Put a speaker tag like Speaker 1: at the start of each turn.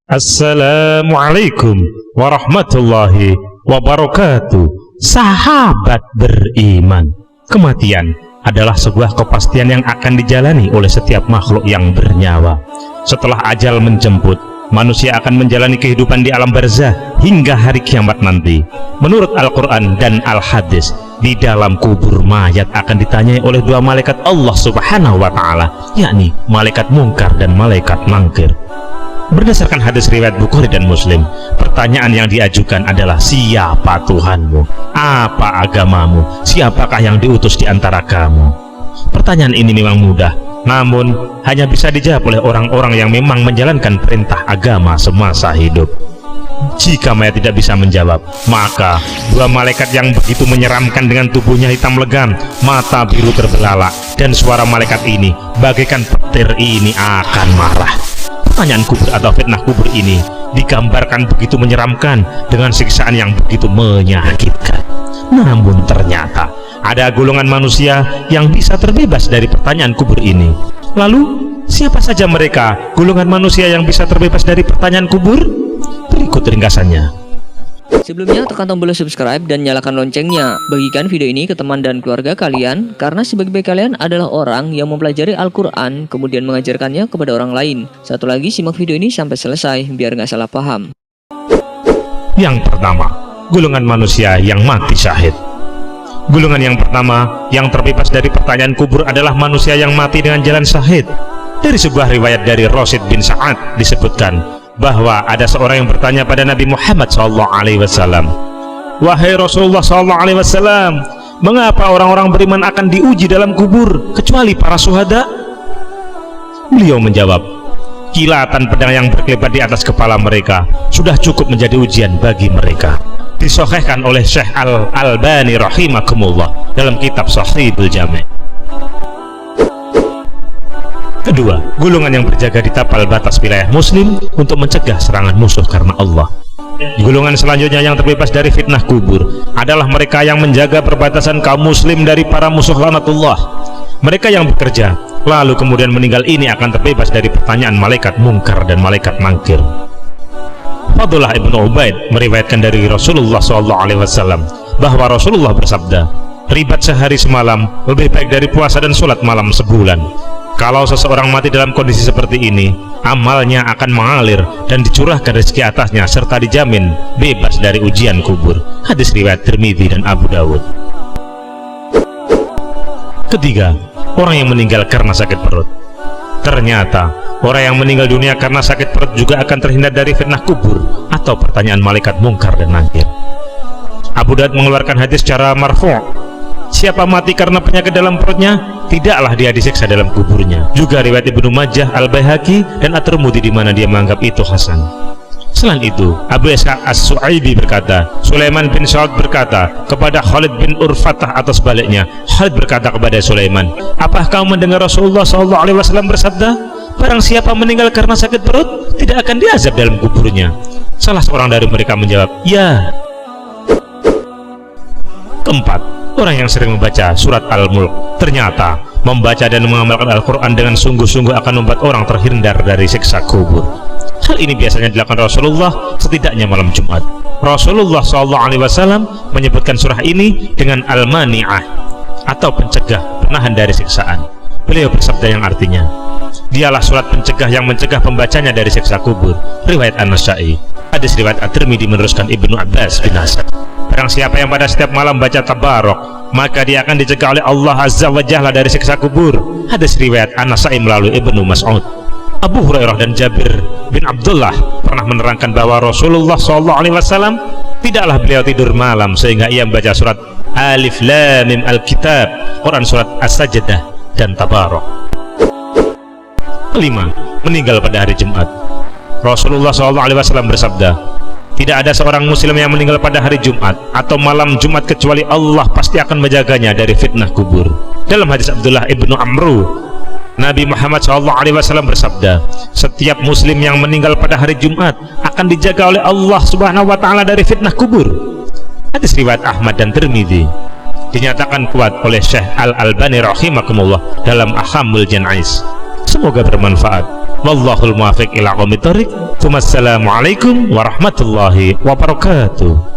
Speaker 1: Assalamualaikum warahmatullahi wabarakatuh. Sahabat beriman, kematian adalah sebuah kepastian yang akan dijalani oleh setiap makhluk yang bernyawa. Setelah ajal menjemput, manusia akan menjalani kehidupan di alam barzah hingga hari kiamat nanti. Menurut Al-Quran dan Al-Hadis, di dalam kubur mayat akan ditanyai oleh dua malaikat Allah Subhanahu wa Ta'ala, yakni malaikat mungkar dan malaikat mangkir. Berdasarkan hadis riwayat Bukhari dan Muslim, pertanyaan yang diajukan adalah, siapa Tuhanmu? Apa agamamu? Siapakah yang diutus di antara kamu? Pertanyaan ini memang mudah, namun hanya bisa dijawab oleh orang-orang yang memang menjalankan perintah agama semasa hidup. Jika mayat tidak bisa menjawab, maka dua malaikat yang begitu menyeramkan dengan tubuhnya hitam legam, mata biru terbelalak, dan suara malaikat ini bagaikan petir ini akan marah. Pertanyaan kubur atau fitnah kubur ini digambarkan begitu menyeramkan dengan siksaan yang begitu menyakitkan. Namun ternyata ada golongan manusia yang bisa terbebas dari pertanyaan kubur ini. Lalu siapa saja mereka golongan manusia yang bisa terbebas dari pertanyaan kubur? Berikut ringkasannya.
Speaker 2: Sebelumnya tekan tombol subscribe dan nyalakan loncengnya. Bagikan video ini ke teman dan keluarga kalian, karena sebaik-baik kalian adalah orang yang mempelajari Al-Quran kemudian mengajarkannya kepada orang lain. Satu lagi, simak video ini sampai selesai biar nggak salah paham.
Speaker 1: Yang pertama, golongan manusia yang mati syahid. Golongan yang pertama yang terbebas dari pertanyaan kubur adalah manusia yang mati dengan jalan syahid. Dari sebuah riwayat dari Rasid bin Sa'ad disebutkan bahwa ada seorang yang bertanya pada Nabi Muhammad SAW, "Wahai Rasulullah SAW, mengapa orang-orang beriman akan diuji dalam kubur kecuali para syuhada?" Beliau menjawab, "Kilatan pedang yang berkelebat di atas kepala mereka sudah cukup menjadi ujian bagi mereka." Disahihkan oleh Syekh Al-Albani rahimakumullah dalam kitab Shahihul Jami'. Kedua, golongan yang berjaga di tapal batas wilayah muslim untuk mencegah serangan musuh karena Allah. Golongan selanjutnya yang terbebas dari fitnah kubur adalah mereka yang menjaga perbatasan kaum muslim dari para musuh laknatullah. Mereka yang bekerja lalu kemudian meninggal ini akan terbebas dari pertanyaan malaikat mungkar dan malaikat mangkir. Fadullah ibnu Ubaid meriwayatkan dari Rasulullah SAW bahwa Rasulullah bersabda, "Ribat sehari semalam lebih baik dari puasa dan sholat malam sebulan." Kalau seseorang mati dalam kondisi seperti ini, amalnya akan mengalir dan dicurahkan rezeki atasnya serta dijamin bebas dari ujian kubur. Hadis riwayat Tirmidzi dan Abu Dawud. Ketiga, orang yang meninggal karena sakit perut. Ternyata orang yang meninggal dunia karena sakit perut juga akan terhindar dari fitnah kubur atau pertanyaan malaikat mungkar dan nangkir. Abu Dawud mengeluarkan hadis secara marfu', siapa mati karena penyakit dalam perutnya, tidaklah dia disiksa dalam kuburnya. Juga riwayat Ibnu Majah, Al-Baihaqi dan At-Tirmidzi di mana dia menganggap itu hasan. Selain itu, Abu Ishaq As-Su'aibi berkata, Sulaiman bin Sa'ad berkata kepada Khalid bin Urfatah atau sebaliknya, Khalid berkata kepada Sulaiman, "Apakah kamu mendengar Rasulullah SAW bersabda, barang siapa meninggal karena sakit perut tidak akan diazab dalam kuburnya?" Salah seorang dari mereka menjawab, "Ya." Keempat, orang yang sering membaca surat Al-Mulk. Ternyata membaca dan mengamalkan Al-Quran dengan sungguh-sungguh akan membuat orang terhindar dari siksa kubur. Hal ini biasanya dilakukan Rasulullah setidaknya malam Jumat. Rasulullah SAW menyebutkan surah ini dengan Al-Mani'ah atau pencegah, penahan dari siksaan. Beliau bersabda yang artinya, dialah surat pencegah yang mencegah pembacanya dari siksa kubur. Riwayat An-Nasa'i. Hadis riwayat At-Tirmidzi meneruskan Ibnu Abbas bin Hasan, barang siapa yang pada setiap malam baca Tabarok, maka dia akan dicegah oleh Allah Azza wa Jalla dari siksa kubur. Hadis riwayat An-Nasa'i melalui Ibnu Mas'ud. Abu Hurairah dan Jabir bin Abdullah pernah menerangkan bahwa Rasulullah SAW tidaklah beliau tidur malam sehingga ia membaca surat Alif Lam Mim Al-Kitab, Quran surat As-Sajdah dan Tabarok. Kelima, meninggal pada hari Jumat. Rasulullah SAW bersabda, "Tidak ada seorang muslim yang meninggal pada hari Jumat atau malam Jumat kecuali Allah pasti akan menjaganya dari fitnah kubur." Dalam hadis Abdullah ibnu Amru, Nabi Muhammad SAW bersabda, "Setiap muslim yang meninggal pada hari Jumat akan dijaga oleh Allah Subhanahu wa Ta'ala dari fitnah kubur." Hadis riwayat Ahmad dan Tirmidzi. Dinyatakan kuat oleh Syekh Al-Albani rahimakumullah dalam Ahkamul Janais. Semoga bermanfaat. Wallahul muwaffiq ila aqwamit thoriq. Wassalamualaikum warahmatullahi wabarakatuh.